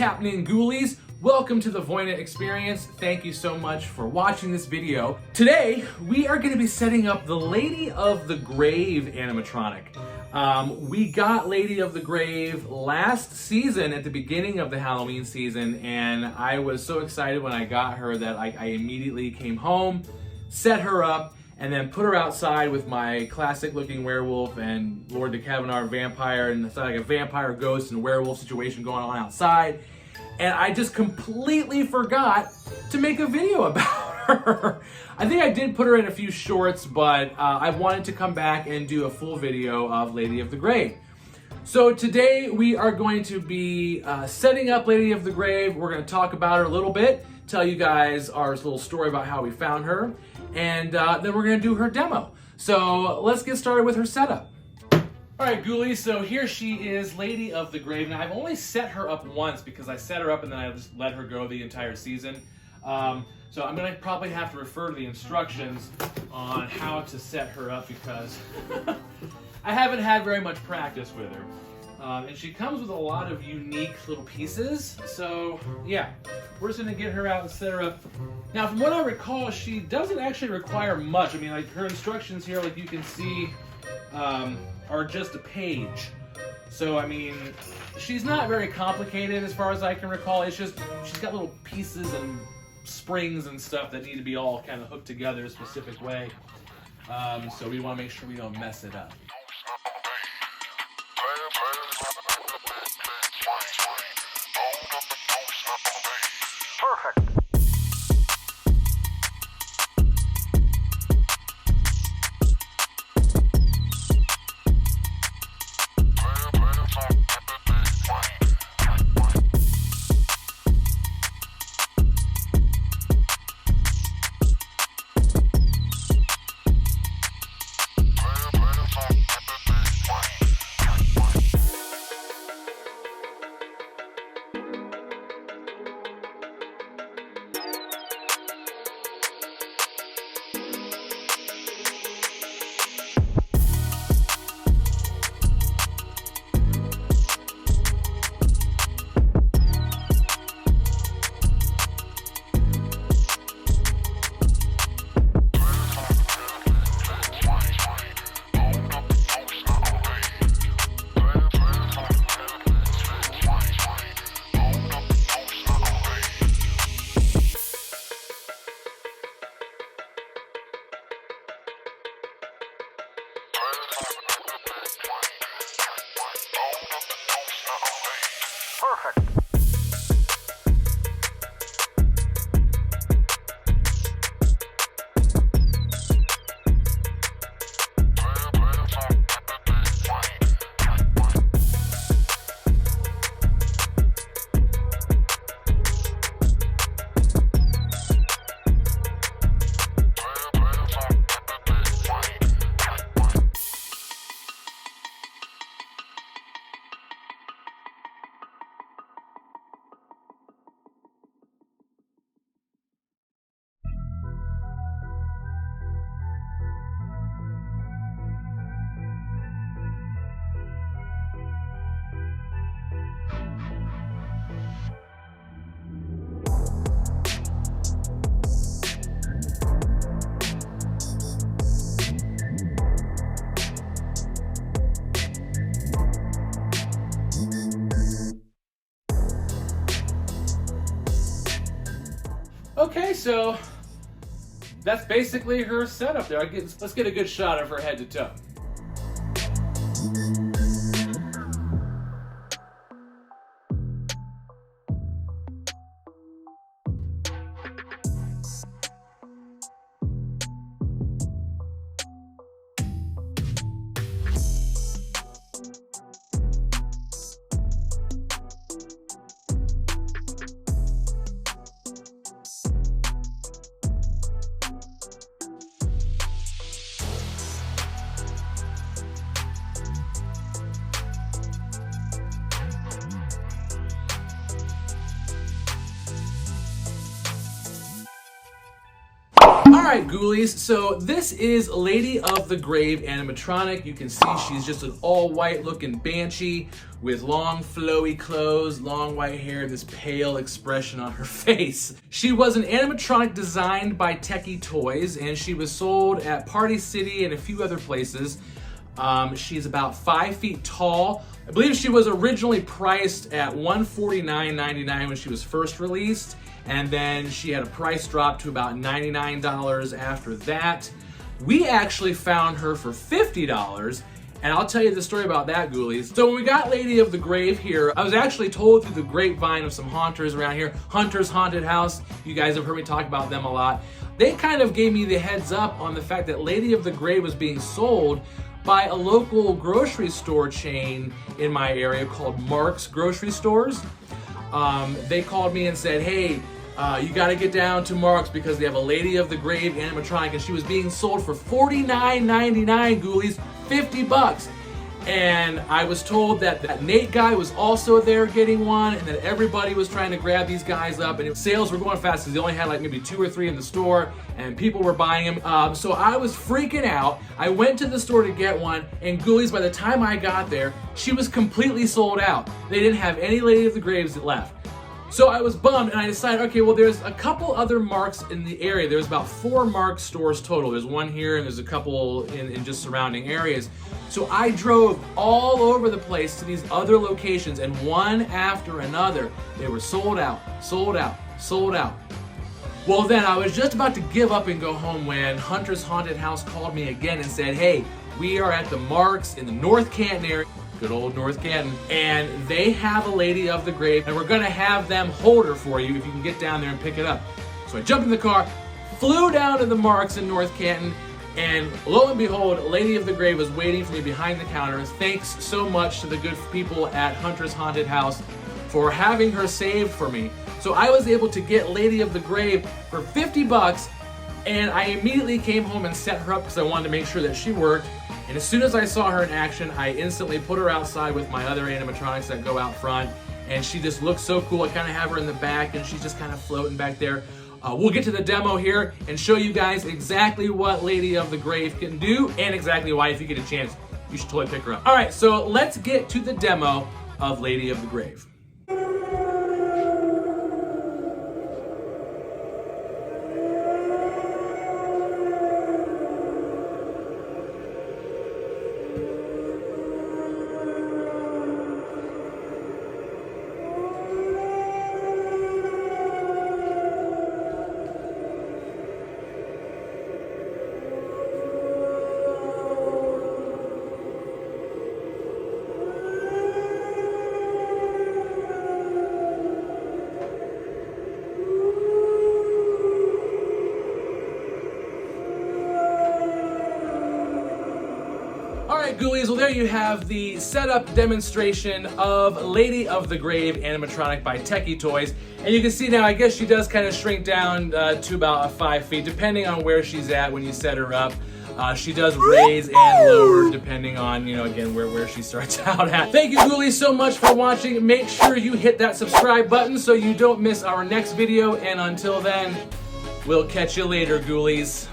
happening, ghoulies? Welcome to the Voina experience. Thank you so much for watching this video. Today, we are going to be setting up the Lady of the Grave animatronic. We got Lady of the Grave last season at the beginning of the Halloween season, and I was so excited when I got her that I immediately came home, set her up, and then put her outside with my classic looking werewolf and Lord DeKavinar vampire, and it's like a vampire ghost and werewolf situation going on outside. And I just completely forgot to make a video about her. I think I did put her in a few shorts, but I wanted to come back and do a full video of Lady of the Grave. So today we are going to be setting up Lady of the Grave. We're going to talk about her a little bit, tell you guys our little story about how we found her, and then we're going to do her demo. So let's get started with her setup. All right, ghoulies, so here she is, Lady of the Grave. Now, I've only set her up once because I set her up and then I just let her go the entire season. So I'm going to probably have to refer to the instructions on how to set her up because I haven't had very much practice with her. And she comes with a lot of unique little pieces. So, yeah, we're just going to get her out and set her up. Now, from what I recall, she doesn't actually require much. I mean, like, her instructions here, like you can see, are just a page. So, I mean, she's not very complicated as far as I can recall. It's just, she's got little pieces and springs and stuff that need to be all kind of hooked together a specific way. So we want to make sure we don't mess it up. Perfect. Perfect. Okay, so that's basically her setup there. Let's get a good shot of her head to toe. right, ghoulies, so this is Lady of the Grave animatronic. You can see she's just an all-white looking banshee with long flowy clothes, long white hair, this pale expression on her face. She was an animatronic designed by Tekky toys, and she was sold at Party City and a few other places. She's about 5 feet tall. I believe she was originally priced at $149.99 when she was first released, and then she had a price drop to about $99 after that. We actually found her for $50, and I'll tell you the story about that, ghoulies. So when we got Lady of the Grave here, I was actually told through the grapevine of some haunters around here, Hunter's Haunted House, you guys have heard me talk about them a lot. They kind of gave me the heads up on the fact that Lady of the Grave was being sold by a local grocery store chain in my area called Mark's Grocery Stores. They called me and said, hey, you gotta get down to Mark's because they have a Lady of the Grave animatronic, and she was being sold for $49.99, ghoulies, 50 bucks. And I was told that that Nate guy was also there getting one, and that everybody was trying to grab these guys up, and sales were going fast because they only had like maybe 2 or 3 in the store, and people were buying them. So I was freaking out. I went to the store to get one, and ghoulies, by the time I got there, she was completely sold out. They didn't have any Lady of the Graves left. So I was bummed, and I decided, okay, well, there's a couple other Marks in the area. There's about 4 Mark stores total. There's one here, and there's a couple in just surrounding areas. So I drove all over the place to these other locations, and one after another, they were sold out, sold out, sold out. Well, then I was just about to give up and go home when Hunter's Haunted House called me again and said, hey, we are at the Marks in the North Canton area. Good old North Canton, and they have a Lady of the Grave, and we're gonna have them hold her for you if you can get down there and pick it up. So I jumped in the car, flew down to the Marks in North Canton, and lo and behold, Lady of the Grave was waiting for me behind the counter. Thanks so much to the good people at Hunter's Haunted House for having her saved for me. So I was able to get Lady of the Grave for 50 bucks, and I immediately came home and set her up because I wanted to make sure that she worked. And as soon as I saw her in action, I instantly put her outside with my other animatronics that go out front, and she just looks so cool. I kind of have her in the back, and she's just kind of floating back there. We'll get to the demo here and show you guys exactly what Lady of the Grave can do, and exactly why, if you get a chance, you should totally pick her up. All right, so let's get to the demo of Lady of the Grave. Alright, ghoulies, well there you have the setup demonstration of Lady of the Grave animatronic by Tekky Toys. And you can see now, I guess she does kind of shrink down to about 5 feet, depending on where she's at when you set her up. She does raise and lower depending on, you know, again, where she starts out at. Thank you, ghoulies, so much for watching. Make sure you hit that subscribe button so you don't miss our next video. And until then, we'll catch you later, ghoulies.